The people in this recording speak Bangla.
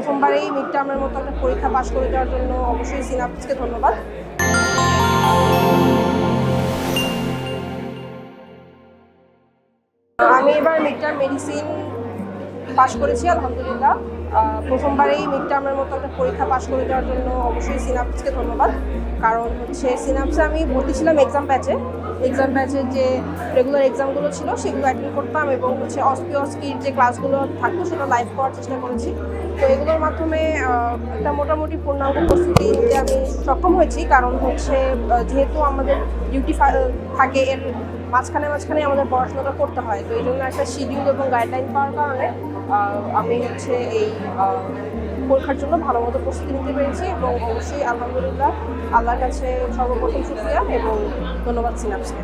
প্রথমবারেই মিড টার্মের মতো একটা পরীক্ষা পাশ করে দেওয়ার জন্য অবশ্যই সিনাপসকে ধন্যবাদ। আমি এবার মিড টার্ম মেডিসিন পাশ করেছি আলহামদুলিল্লাহ। প্রথমবারেই মিড টার্মের মতো একটা পরীক্ষা পাশ করে দেওয়ার জন্য অবশ্যই সিনাপসকে ধন্যবাদ। কারণ হচ্ছে সিনাপসে আমি ভর্তি ছিলাম এক্সাম ব্যাচের যে রেগুলার এক্সামগুলো ছিল সেগুলো অ্যাটেন্ড করতাম এবং হচ্ছে অস্কির যে ক্লাসগুলো থাকতো সেটা লাইভ করার চেষ্টা করেছি। তো এগুলোর মাধ্যমে একটা মোটামুটি পূর্ণাঙ্গ প্রস্তুতি নিতে আমি সক্ষম হয়েছি। কারণ হচ্ছে যেহেতু আমাদের ডিউটি থাকে, এর মাঝখানে আমাদের পড়াশোনাটা করতে হয়। তো এই জন্য একটা শিডিউল এবং গাইডলাইন পাওয়ার কারণে আমি হচ্ছে এই পরীক্ষার জন্য ভালো মতো প্রস্তুতি নিতে পেরেছি এবং অবশ্যই আলহামদুলিল্লাহ আল্লাহর কাছে সর্বপ্রথম শুকরিয়া এবং ধন্যবাদ সিনাপসকে।